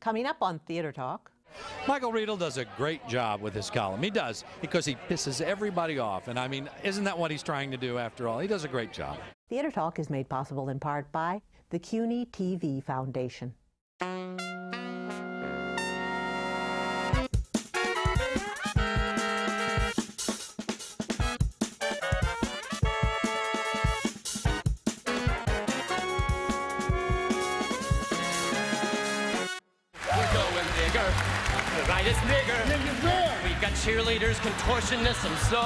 Coming up on Theater Talk. Michael Riedel does a great job with his column. He does, because he pisses everybody off. And I mean, isn't that what he's trying to do after all? He does a great job. Theater Talk is made possible in part by the CUNY TV Foundation. We've got cheerleaders, contortionists, and so,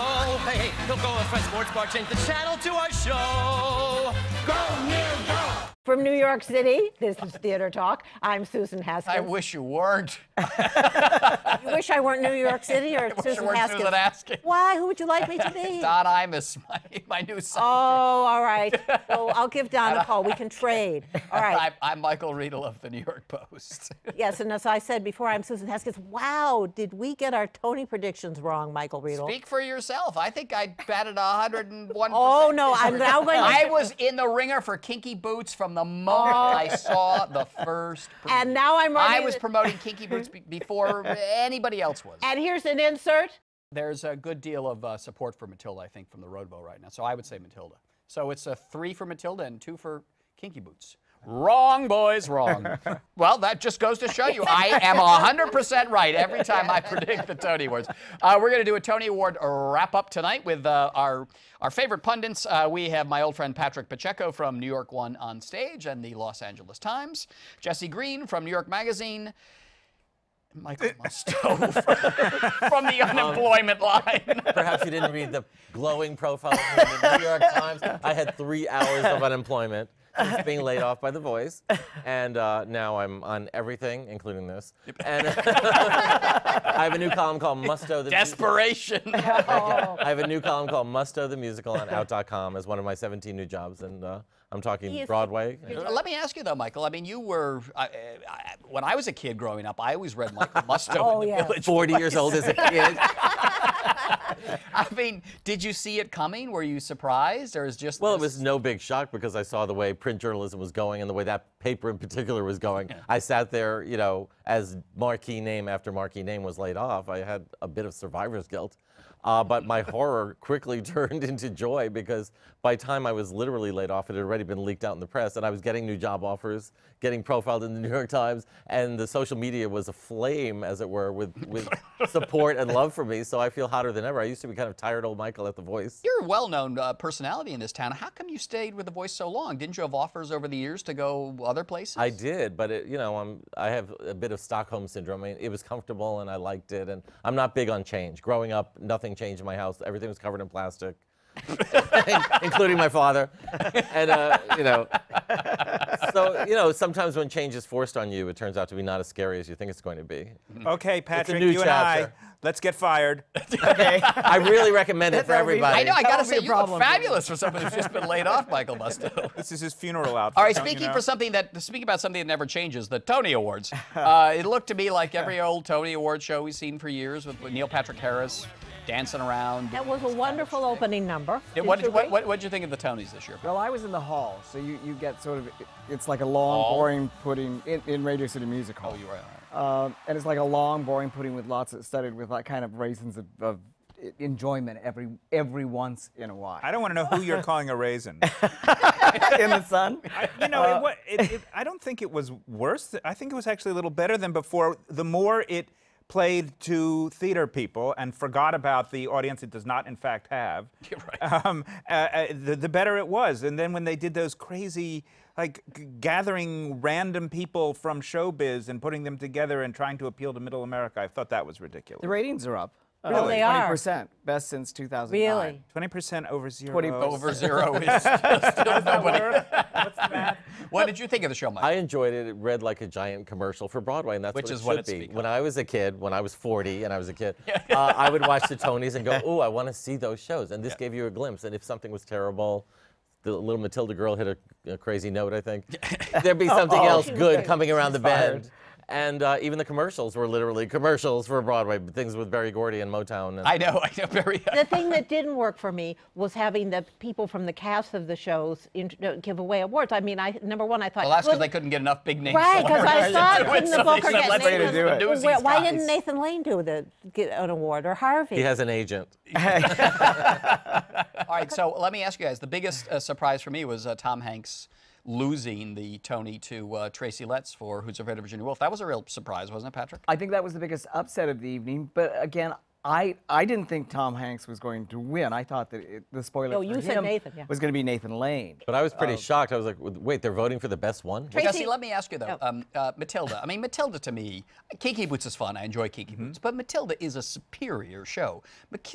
hey, he'll go a Fresh Sports Bar, change the channel to our show. Go, Neil, go! From New York City, this is Theater Talk. I'm Susan Haskins. I wish you weren't. You wish I weren't New York City or Susan Haskins? Susan Haskins. Why? Who would you like me to be? Don Imus, my new son. Oh, all right. So I'll give Don a call. We can trade. All right. I'm Michael Riedel of the New York Post. Yes, and as I said before, I'm Susan Haskins. Wow, did we get our Tony predictions wrong, Michael Riedel? Speak for yourself. I think I batted 101%. Oh, no, I'm now going to... I was in the ringer for Kinky Boots from the moment I saw the first preview. And now I'm ready. I was promoting Kinky Boots before anybody else was. And here's an insert. There's a good deal of support for Matilda, I think, from the Roadbow right now. So I would say Matilda. So it's a 3 for Matilda and 2 for Kinky Boots. Wrong, boys, wrong. Well, that just goes to show you I am 100% right every time I predict the Tony Awards. We're going to do a Tony Award wrap-up tonight with our favorite pundits. We have my old friend Patrick Pacheco from New York One on stage and the Los Angeles Times, Jesse Green from New York Magazine, Michael Musto from the unemployment line. Perhaps you didn't read the glowing profile in the New York Times. I had 3 hours of unemployment since being laid off by The Voice, and now I'm on everything, including this. And I have a new column called Musto the Desperation. I have a new column called Musto the Musical on Out.com as one of my 17 new jobs, and I'm talking Broadway. Let me ask you though, Michael. I mean, you were when I was a kid growing up, I always read Michael Musto in the Village 40 years old as a kid. I mean, did you see it coming? Were you surprised, or is just Well, it was no big shock because I saw the way print journalism was going and the way that paper in particular was going. Yeah. I sat there, you know, as marquee name after marquee name was laid off. I had a bit of survivor's guilt. But my horror quickly turned into joy because by the time I was literally laid off, it had already been leaked out in the press, and I was getting new job offers, getting profiled in the New York Times, and the social media was aflame, as it were, with support and love for me, so I feel hotter than ever. I used to be kind of tired old Michael at The Voice. You're a well-known personality in this town. How come you stayed with The Voice so long? Didn't you have offers over the years to go other places? I did, but you know, I have a bit of Stockholm syndrome. I mean, it was comfortable, and I liked it, and I'm not big on change. Growing up, nothing changed in my house. Everything was covered in plastic, including my father. And, you know, so, you know, sometimes when change is forced on you, it turns out to be not as scary as you think it's going to be. Okay, Patrick, you and I, let's get fired. Okay. I really recommend it for everybody. I know, I got to say, you look fabulous for someone who's just been laid off, Michael Musto. This is his funeral outfit. All right, speaking about something that never changes, the Tony Awards. It looked to me like every old Tony Award show we've seen for years with Neil Patrick Harris dancing around. That was a wonderful opening number. Yeah, what did you think of the Tonys this year? Well, I was in the hall, so you get sort of, it's like a long, boring pudding in Radio City Music Hall. Oh, you're right. And it's like a long, boring pudding with lots of, studded with like kind of raisins of enjoyment every once in a while. I don't want to know who you're calling a raisin. In the sun? You know, I don't think it was worse. I think it was actually a little better than before. The more it played to theater people and forgot about the audience it does not, in fact, have, You're right. The better it was. And then when they did those crazy, like, gathering random people from showbiz and putting them together and trying to appeal to middle America, I thought that was ridiculous. The ratings are up. Really? They are. 20%. Best since 2009. Really? 20% over zero. 20%. Over zero is still nobody. What's the math? What did you think of the show, Mike? I enjoyed it. It read like a giant commercial for Broadway, and that's Which what is it what should it's be. become. When I was a kid, when I was 40 and I was a kid, I would watch the Tonys and go, "Ooh, I want to see those shows." And this gave you a glimpse. And if something was terrible, the little Matilda girl hit a crazy note, I think. There'd be something else good coming around the bend. And even the commercials were literally commercials for Broadway, things with Berry Gordy and Motown. And I know, very. The thing that didn't work for me was having the people from the cast of the shows give away awards. I mean, number one, I thought. Well, that's because they couldn't get enough big names. Right, because I thought couldn't the Booker get let's Nathan? do it. Why didn't Nathan Lane get an award, or Harvey? he has an agent. All right, so let me ask you guys. The biggest surprise for me was Tom Hanks losing the Tony to Tracy Letts for Who's Afraid of Virginia Woolf. That was a real surprise, wasn't it, Patrick? I think that was the biggest upset of the evening. But again, I didn't think Tom Hanks was going to win. I thought that the spoiler No, for you said him Nathan, yeah. was going to be Nathan Lane. But I was pretty shocked. I was like, wait, they're voting for the best one? Because, see, let me ask you, though, Matilda. I mean, Matilda, to me, Kinky Boots is fun. I enjoy Kinky Boots. But Matilda is a superior show.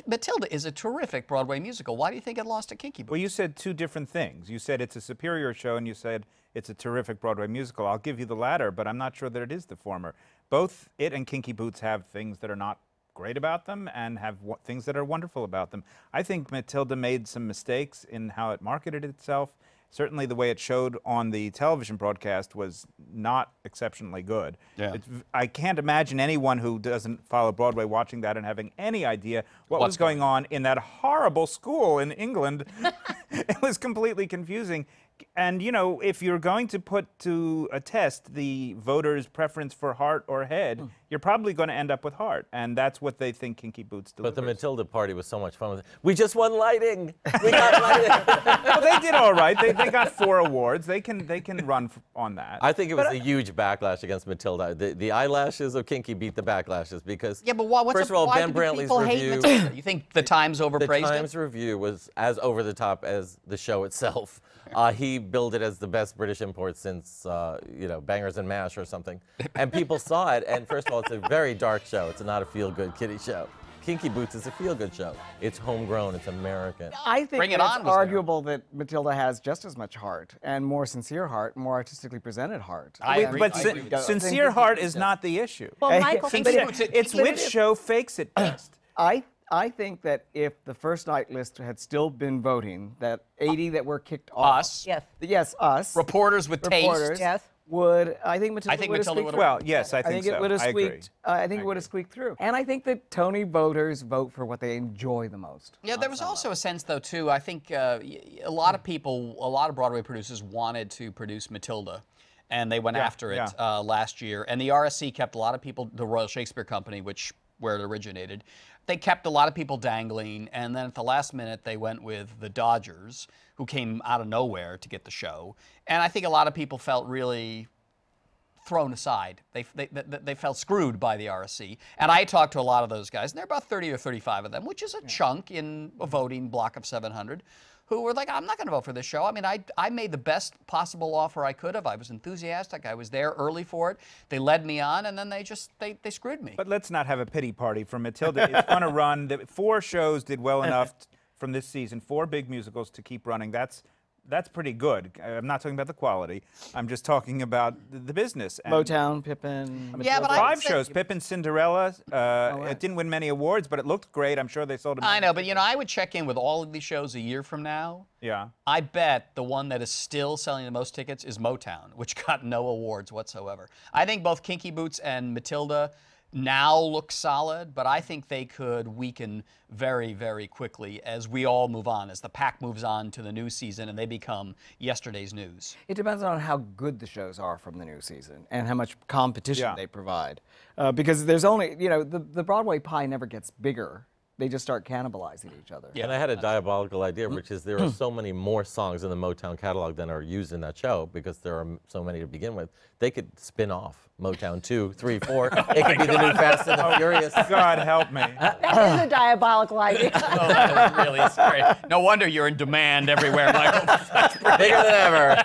Matilda is a terrific Broadway musical. Why do you think it lost to Kinky Boots? Well, you said two different things. You said it's a superior show, and you said it's a terrific Broadway musical. I'll give you the latter, but I'm not sure that it is the former. Both it and Kinky Boots have things that are not great about them and have things that are wonderful about them. I think Matilda made some mistakes in how it marketed itself. Certainly the way it showed on the television broadcast was not exceptionally good. Yeah. I can't imagine anyone who doesn't follow Broadway watching that and having any idea what was going on in that horrible school in England. It was completely confusing. And, you know, if you're going to put to a test the voters' preference for heart or head, you're probably going to end up with heart. And that's what they think Kinky Boots delivers. But the Matilda party was so much fun with it. We just won lighting. We got lighting. Well, they did all right. They got 4 awards. They can run on that. I think it was a huge backlash against Matilda. The eyelashes of Kinky beat the backlashes because, Yeah, but what's first of all, why Ben do Brantley's people hate review. Matilda? You think the Times overpraised The it? Times review was as over the top as the show itself. He billed it as the best British import since, you know, Bangers and Mash or something. And people saw it, and first of all, it's a very dark show. It's not a feel-good kiddie show. Kinky Boots is a feel-good show. It's homegrown, it's American. I think Bring It that On it's was arguable that Matilda has just as much heart and more sincere heart, more artistically presented heart. I agree. But I agree with that. sincere heart is not the issue. Well, Michael, Kinky Boots, It's which show fakes it best. I think that if the first night list had still been voting, that 80 that were kicked off. Us. yes, Yes, us. Reporters with Reporters taste. yes. Would I think Matilda I think would have Matilda squeaked would've- through. Well, yes, I think so. it would have I agree. squeaked. I think it would have squeaked through. And I think that Tony voters vote for what they enjoy the most. Yeah, there was also a sense, though, too. I think a lot of people, a lot of Broadway producers wanted to produce Matilda, and they went after it last year. And the RSC kept a lot of people, the Royal Shakespeare Company, where it originated, they kept a lot of people dangling. And then at the last minute, they went with the Dodgers, who came out of nowhere to get the show. And I think a lot of people felt really thrown aside. They felt screwed by the RSC. And I talked to a lot of those guys, and there are about 30 or 35 of them, which is a chunk in a voting block of 700, who were like, I'm not going to vote for this show. I mean, I made the best possible offer I could have. I was enthusiastic. I was there early for it. They led me on, and then they screwed me. But let's not have a pity party for Matilda. It's going to run. 4 shows did well enough from this season, 4 big musicals to keep running. That's pretty good. I'm not talking about the quality. I'm just talking about the business. And Motown, Pippin. Yeah, but 5 shows. Pippin, Cinderella. right. It didn't win many awards, but it looked great. I'm sure they sold them. I know, but you know, I would check in with all of these shows a year from now. Yeah. I bet the one that is still selling the most tickets is Motown, which got no awards whatsoever. I think both Kinky Boots and Matilda now look solid, but I think they could weaken very, very quickly as we all move on, as the pack moves on to the new season and they become yesterday's news. It depends on how good the shows are from the new season and how much competition they provide. Because there's only, you know, the Broadway pie never gets bigger. They just start cannibalizing each other. And I had a diabolical idea, which is there are so many more songs in the Motown catalog than are used in that show because there are so many to begin with. They could spin off Motown 2, 3, 4. It could be the new Fast and the Furious. God help me. That is a diabolical idea. Oh, that was really scary. No wonder you're in demand everywhere, Michael. Bigger than ever.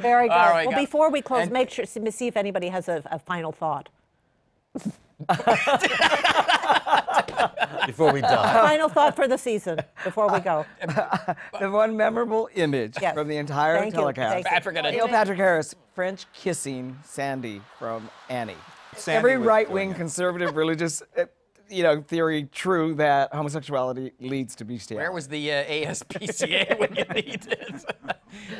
Very good. All right, Well, guys. before we close, make sure see if anybody has a final thought. Before we die. Final thought for the season before we go. The one memorable image Yes. from the entire Thank you. telecast. Thank you. Patrick and Neil Patrick Harris, French kissing Sandy from Annie. Sandy Every was right-wing doing it. conservative religious theory true that homosexuality leads to bestiality. Where was the ASPCA when you needed it?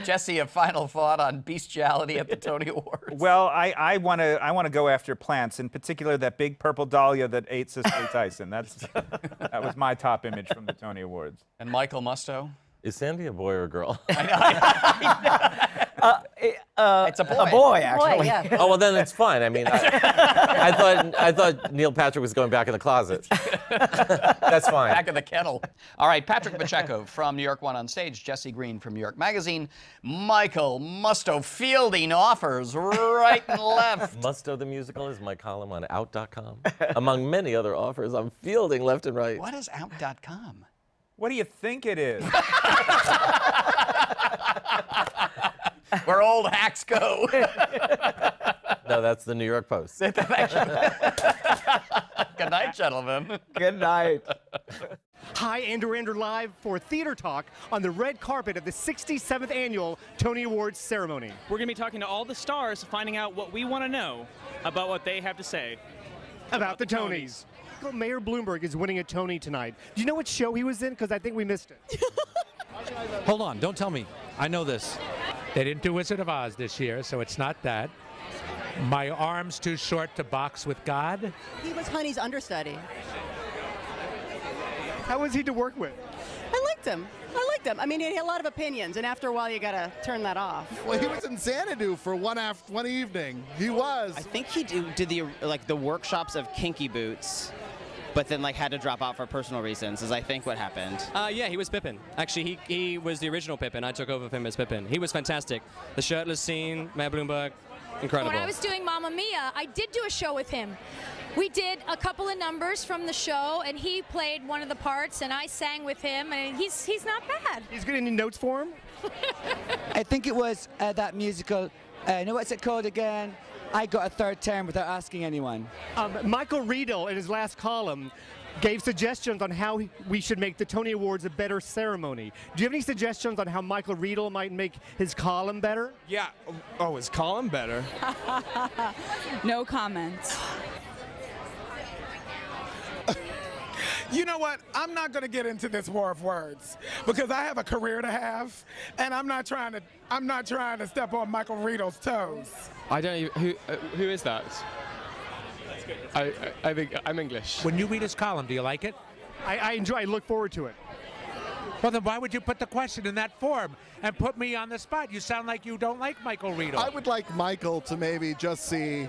Jesse, a final thought on bestiality at the Tony Awards? Well, I want to go after plants, in particular that big purple dahlia that ate Cicely Tyson. That was my top image from the Tony Awards. And Michael Musto? Is Sandy a boy or a girl? It's a boy. A boy, actually. Boy, yeah. Oh, well, then it's fine. I mean, I thought Neil Patrick was going back in the closet. That's fine. Back of the kettle. All right, Patrick Pacheco from New York One on Stage, Jesse Green from New York Magazine, Michael Musto fielding offers right and left. Musto the Musical is my column on Out.com. Among many other offers, I'm fielding left and right. What is Out.com? What do you think it is? Where old hacks go. No, that's the New York Post. Good night, gentlemen. Good night. Hi, AndrewAndrew live for Theater Talk on the red carpet of the 67th Annual Tony Awards ceremony. We're going to be talking to all the stars, finding out what we want to know about what they have to say About the Tonys. Mayor Bloomberg is winning a Tony tonight. Do you know what show he was in? Because I think we missed it. Hold on, don't tell me. I know this. They didn't do Wizard of Oz this year, so it's not that. My arm's too short to box with God. He was Honey's understudy. How was he to work with? I liked him. I mean, he had a lot of opinions, and after a while, you got to turn that off. Well, he was in Xanadu for one evening. He was. I think he did the workshops of Kinky Boots, but then had to drop out for personal reasons, is I think what happened. Yeah, he was Pippin. Actually, he was the original Pippin. I took over for him as Pippin. He was fantastic. The shirtless scene, Mayor Bloomberg, incredible. When I was doing Mamma Mia, I did do a show with him. We did a couple of numbers from the show, and he played one of the parts, and I sang with him, and he's not bad. He's got any notes for him? I think it was that musical, what's it called again? I got a third term without asking anyone. Michael Riedel, in his last column, gave suggestions on how we should make the Tony Awards a better ceremony. Do you have any suggestions on how Michael Riedel might make his column better? Yeah. Oh, his column better? No comments. You know what? I'm not going to get into this war of words because I have a career to have, and I'm not trying to step on Michael Riedel's toes. I don't even, who is that? I think I'm English. When you read his column, do you like it? I enjoy. I look forward to it. Well, then why would you put the question in that form and put me on the spot? You sound like you don't like Michael Riedel. I would like Michael to maybe just see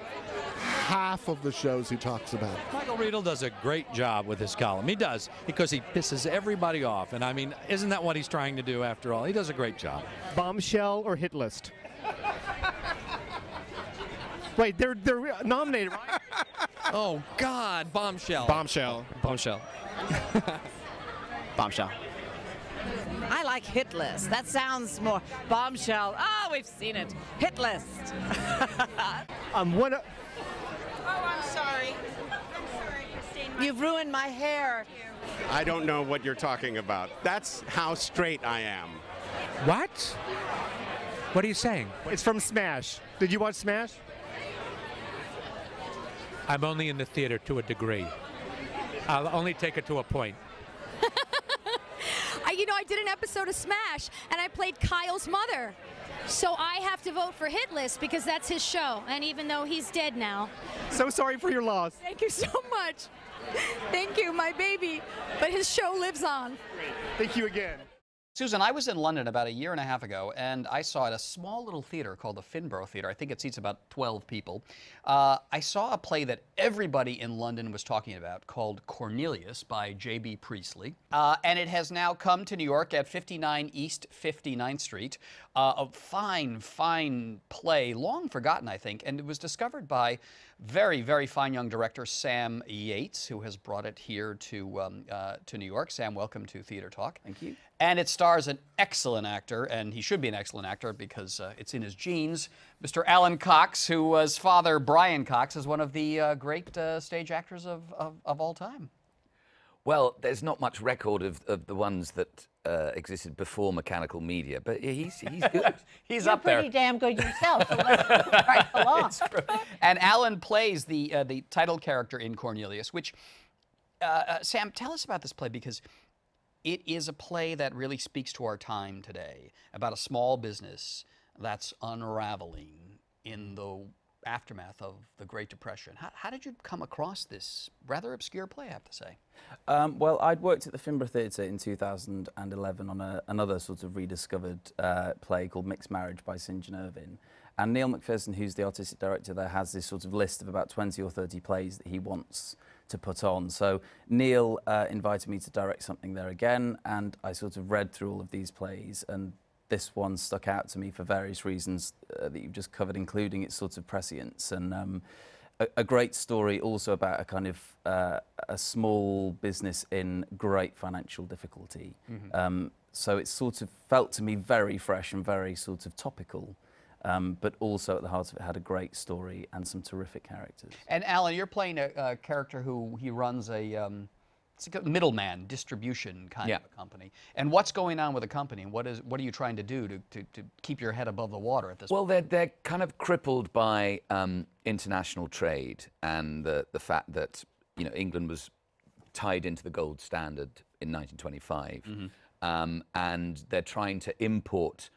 half of the shows he talks about. Michael Riedel does a great job with his column. He does, because he pisses everybody off. And I mean, isn't that what he's trying to do after all? He does a great job. Bombshell or hit list? Wait, they're nominated, right? Oh, God, Bombshell. Bombshell. Bombshell. Bombshell. I like hit list. That sounds more bombshell. Oh, we've seen it. Hit list. What? Oh, I'm sorry. You've ruined my hair. I don't know what you're talking about. That's how straight I am. What? What are you saying? It's from Smash. Did you watch Smash? I'm only in the theater to a degree. I'll only take it to a point. I did an episode of Smash, and I played Kyle's mother. So I have to vote for Hit List because that's his show, and even though he's dead now. So sorry for your loss. Thank you so much. Thank you, my baby. But his show lives on. Great. Thank you again. Susan, I was in London about a year and a half ago, and I saw at a small little theater called the Finborough Theater. I think it seats about 12 people. I saw a play that everybody in London was talking about called Cornelius by J.B. Priestley. And it has now come to New York at 59 East 59th Street. A fine, fine play, long forgotten, I think, and it was discovered by very, very fine young director Sam Yates, who has brought it here to New York. Sam, welcome to Theater Talk. Thank you. And it stars an excellent actor, and he should be an excellent actor because it's in his genes, Mr. Alan Cox, who was father Brian Cox, is one of the great stage actors of all time. Well, there's not much record of the ones that existed before mechanical media, but he's good. He's You're up there. pretty damn good yourself, so let's move right along. It's true. And Alan plays the title character in Cornelius, which, Sam, tell us about this play, because it is a play that really speaks to our time today, about a small business that's unraveling in the aftermath of the Great Depression. How did you come across this rather obscure play, I have to say? Well, I'd worked at the Finborough Theatre in 2011 on another sort of rediscovered play called Mixed Marriage by St. John Irving. And Neil McPherson, who's the artistic director there, has this sort of list of about 20 or 30 plays that he wants to put on. So Neil invited me to direct something there again, and I sort of read through all of these plays, and this one stuck out to me for various reasons that you've just covered, including its sort of prescience and a great story also about a kind of a small business in great financial difficulty. So it sort of felt to me very fresh and very sort of topical. But also at the heart of it had a great story and some terrific characters. And Alan, you're playing a character who he runs it's a middleman distribution kind of a company. And what's going on with the company? What are you trying to do to keep your head above the water at this point? Well, they're kind of crippled by international trade and the fact that England was tied into the gold standard in 1925, and they're trying to import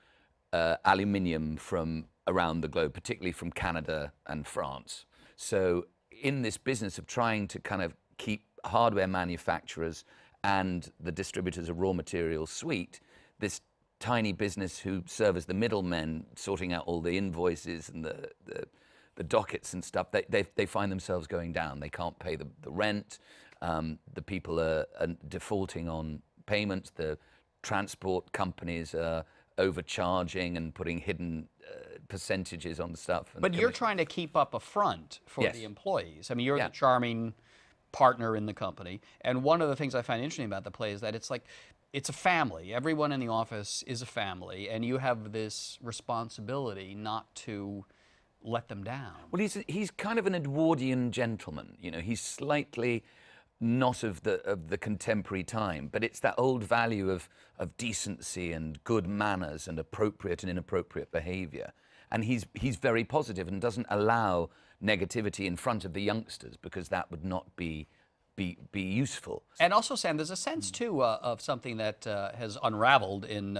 aluminium from around the globe, particularly from Canada and France. So in this business of trying to kind of keep hardware manufacturers and the distributors of raw materials sweet, this tiny business who serve as the middlemen, sorting out all the invoices and the dockets and stuff, they find themselves going down. They can't pay the rent. The people are defaulting on payments. The transport companies are overcharging and putting hidden percentages on the stuff. But you're trying to keep up a front for the employees. I mean, you're the charming partner in the company. And one of the things I find interesting about the play is that it's a family. Everyone in the office is a family, and you have this responsibility not to let them down. Well, he's kind of an Edwardian gentleman. He's slightly not of the contemporary time, but it's that old value of decency and good manners and appropriate and inappropriate behavior. And he's very positive and doesn't allow negativity in front of the youngsters, because that would not be useful. And also, Sam, there's a sense too of something that has unraveled in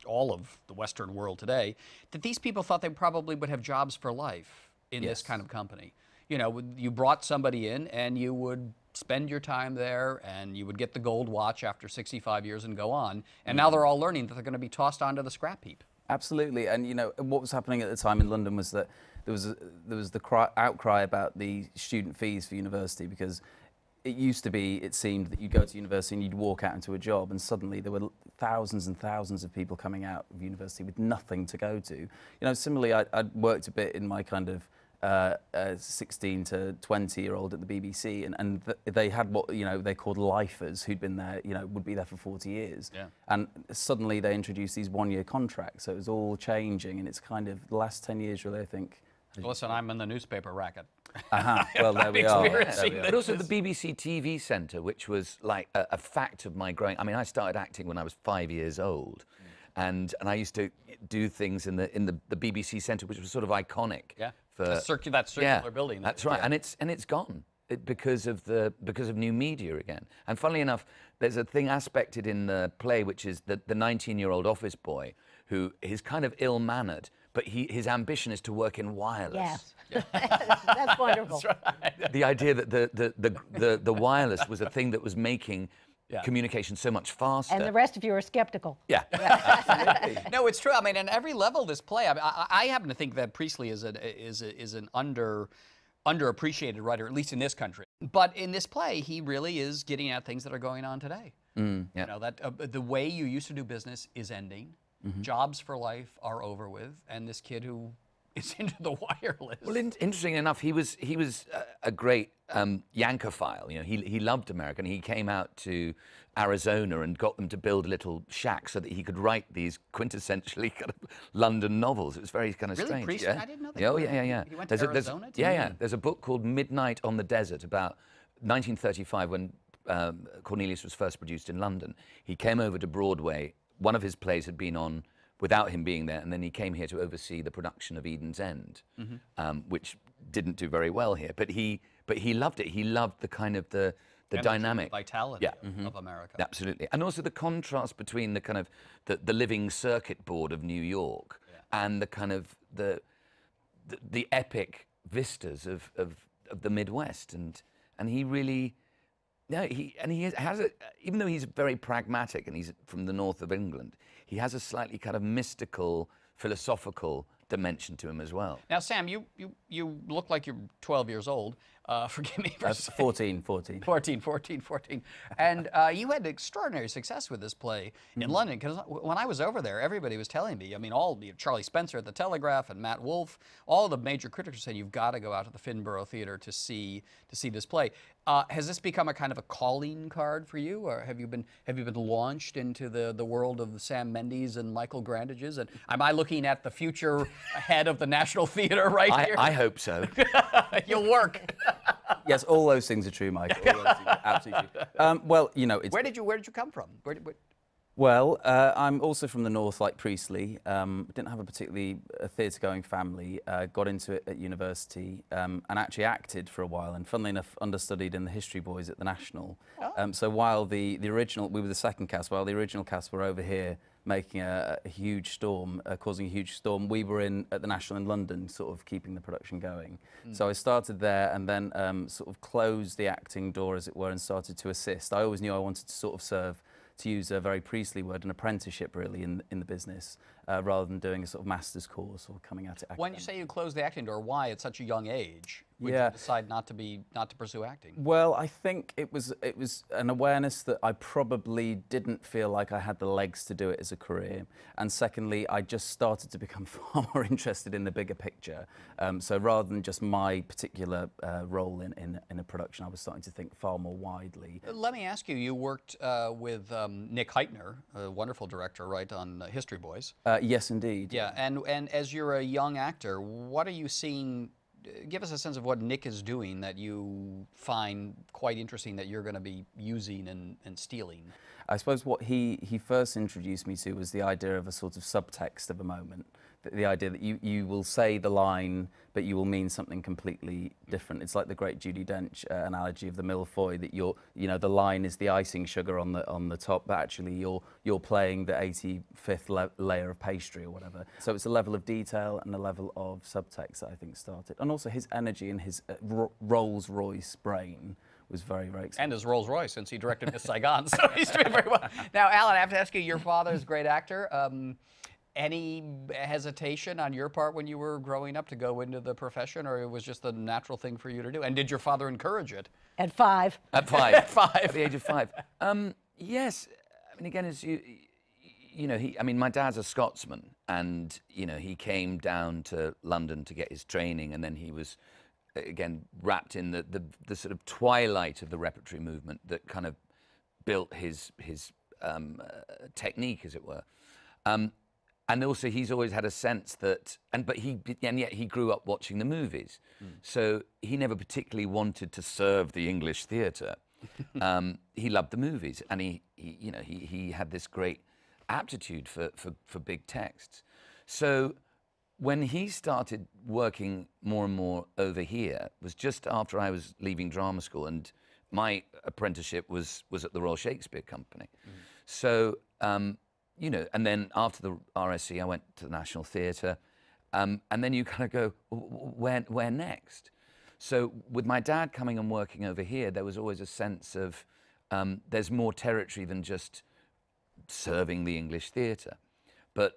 all of the Western world today, that these people thought they probably would have jobs for life in this kind of company. You brought somebody in and you would spend your time there and you would get the gold watch after 65 years and go on. And now they're all learning that they're going to be tossed onto the scrap heap. Absolutely. And what was happening at the time in London was that there was the outcry about the student fees for university, because it used to be, it seemed, that you'd go to university and you'd walk out into a job, and suddenly there were thousands and thousands of people coming out of university with nothing to go to. Similarly, I'd worked a bit in my kind of 16 to 20-year-old at the BBC, and they had what they called lifers, who'd been there, would be there for 40 years. And suddenly they introduced these one-year contracts, so it was all changing, and it's kind of the last 10 years really, I think. Listen, I'm in the newspaper racket. Well, there we are. But also the BBC TV Centre, which was like a fact of my growing. I mean, I started acting when I was 5 years old, and I used to do things in the BBC Centre, which was sort of iconic. For that circular building. That's right, and it's gone because of new media again. And funnily enough, there's a thing aspected in the play, which is the 19-year-old office boy who is kind of ill-mannered, but his ambition is to work in wireless. Yes, that's wonderful. That's right. The idea that the wireless was a thing that was making communication so much faster. And the rest of you are skeptical. Absolutely. No, it's true. I mean, on every level, this play. I happen to think that Priestley is an underappreciated writer, at least in this country. But in this play, he really is getting at things that are going on today. That the way you used to do business is ending. Jobs for life are over with, and this kid who is into the wireless. Well, interesting enough, he was a great Yankophile. He loved America, and he came out to Arizona and got them to build a little shack so that he could write these quintessentially kind of London novels. It was very kind of strange. Priestley? I didn't know that. Oh, yeah. He went to Arizona? There's a book called Midnight on the Desert about 1935 when Cornelius was first produced in London. He came over to Broadway. One of his plays had been on without him being there, and then he came here to oversee the production of Eden's End, which didn't do very well here. But he loved it. He loved the kind of the the And dynamic, the vitality yeah, of America. absolutely, and also the contrast between the kind of the living circuit board of New York and the kind of the epic vistas of the Midwest, and he really. No, he has a, even though he's very pragmatic and he's from the north of England, he has a slightly kind of mystical, philosophical dimension to him as well. Now, Sam, you look like you're 12 years old. Forgive me for saying. 14. And you had extraordinary success with this play in London, because when I was over there, everybody was telling me, I mean, Charlie Spencer at the Telegraph and Matt Wolfe, all the major critics were saying, you've got to go out to the Finborough Theatre to see this play. Has this become a kind of a calling card for you, or have you been launched into the world of Sam Mendes and Michael Grandages? And am I looking at the future head of the National Theatre here? I hope so. You'll work. Yes, all those things are true, Michael. All those things are absolutely true. Well, you know, Where did you come from? Well, I'm also from the north, like Priestley. Didn't have a particularly theatre-going family. Got into it at university and actually acted for a while. And funnily enough, understudied in the History Boys at the National. So while the original, we were the second cast, while the original cast were over here making a huge storm, causing a huge storm, we were at the National in London, sort of keeping the production going. So I started there and then sort of closed the acting door, as it were, and started to assist. I always knew I wanted to sort of serve, to use a very Priestley word, an apprenticeship really in the business, rather than doing a sort of master's course or coming at it academic. When you say you closed the acting door, why at such a young age would Yeah. you decide not to pursue acting? Well, I think it was an awareness that I probably didn't feel like I had the legs to do it as a career, and secondly, I just started to become far more interested in the bigger picture. So rather than just my particular role in a production, I was starting to think far more widely. Let me ask you, you worked with Nick Heitner, a wonderful director, right, on History Boys. Yes, indeed. Yeah, and as you're a young actor, what are you seeing? Give us a sense of what Nick is doing that you find quite interesting that you're going to be using and stealing. I suppose what he first introduced me to was the idea of a sort of subtext of a moment. The idea that you will say the line, but you will mean something completely different. It's like the great Judi Dench analogy of the millefeuille, that the line is the icing sugar on the top, but actually you're playing the 85th layer of pastry or whatever. So it's a level of detail and a level of subtext that I think started, and also his energy and his Rolls-Royce brain was very, very exciting. And his Rolls-Royce, since he directed Miss Saigon, so he's doing very well. Now, Alan, I have to ask you, your father's a great actor. Any hesitation on your part when you were growing up to go into the profession, or it was just the natural thing for you to do? And did your father encourage it? At 5. At 5. At 5. At the age of 5. Yes. I mean, again, as my dad's a Scotsman, and, he came down to London to get his training, and then he was, again, wrapped in the sort of twilight of the repertory movement that kind of built his technique, as it were. And also, he's always had a sense that, and yet he grew up watching the movies, so he never particularly wanted to serve the English theatre. He loved the movies, and he had this great aptitude for big texts. So when he started working more and more over here, was just after I was leaving drama school, and my apprenticeship was at the Royal Shakespeare Company. So. And then after the RSC, I went to the National Theatre, and then you kind of go, where next? So with my dad coming and working over here, there was always a sense of there's more territory than just serving the English theatre, but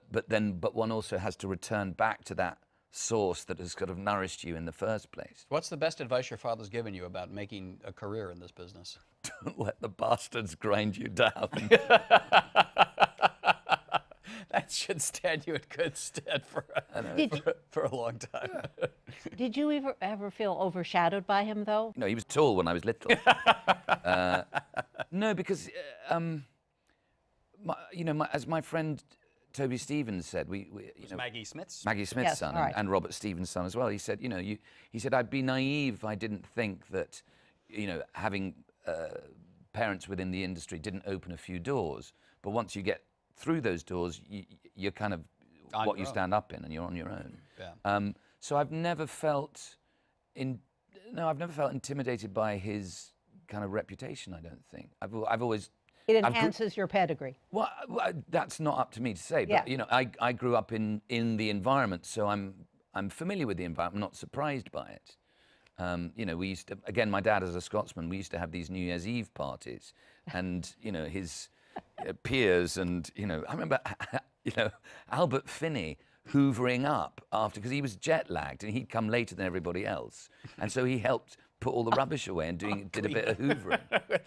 one also has to return back to that source that has kind of nourished you in the first place. What's the best advice your father's given you about making a career in this business? Don't let the bastards grind you down. That should stand you in good stead for a long time. Yeah. Did you ever feel overshadowed by him, though? No, he was tall when I was little. No, because, as my friend Toby Stevens said, Maggie Smith's son, right. and Robert Stevens' son as well. He said, he said, I'd be naive if I didn't think that, having parents within the industry didn't open a few doors, but once you get through those doors, you're kind of what you stand up in, and you're on your own. Yeah. So I've never felt intimidated by his kind of reputation, I don't think. I've always... It enhances your pedigree. Well, that's not up to me to say, but Yeah. you know, I grew up in the environment, so I'm familiar with the environment, not surprised by it. You know, we used to, again, my dad as a Scotsman, we used to have these New Year's Eve parties, and you know, his peers, and you know, I remember, you know, Albert Finney hoovering up after, because he was jet lagged and he'd come later than everybody else, and so he helped put all the rubbish away and did a bit of hoovering.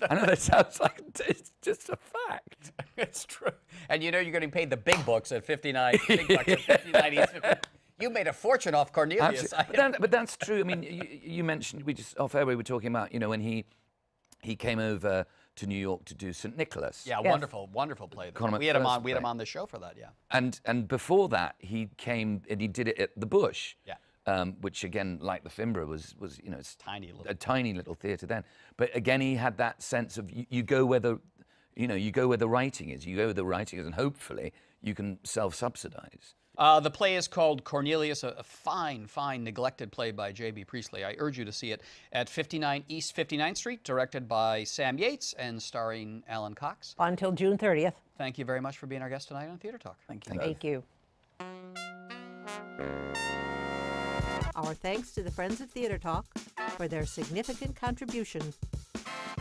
I know that sounds like it's just a fact. It's true. And you know you're getting paid the big bucks at 59, big bucks at 59 East 50. You made a fortune off Cornelius. But that's true. I mean, you mentioned, we just off air we were talking about, you know, when he came over to New York to do St. Nicholas. Yeah, wonderful, wonderful play. We had him on the show for that. Yeah. And before that, he came and he did it at the Bush. Yeah. Which again, like the Fimbra, was you know, it's a tiny little theatre then. But again, he had that sense of you go where the, you know, you go where the writing is. You go where the writing is, and hopefully you can self-subsidize. The play is called Cornelius, a fine, neglected play by J.B. Priestley. I urge you to see it at 59 East 59th Street, directed by Sam Yates and starring Alan Cox. Until June 30th. Thank you very much for being our guest tonight on Theatre Talk. Thank you. Thank you. Our thanks to the Friends of Theatre Talk for their significant contribution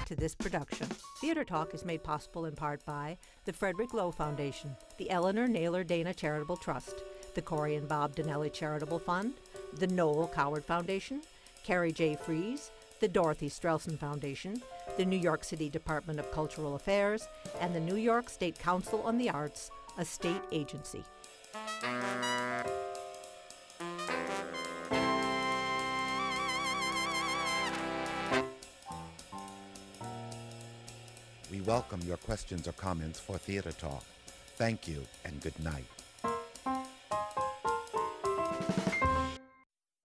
to this production. Theatre Talk is made possible in part by the Frederick Lowe Foundation, the Eleanor Naylor Dana Charitable Trust, the Corey and Bob Donnelly Charitable Fund, the Noel Coward Foundation, Carrie J. Fries, the Dorothy Strelson Foundation, the New York City Department of Cultural Affairs, and the New York State Council on the Arts, a state agency. We welcome your questions or comments for Theatre Talk. Thank you and good night.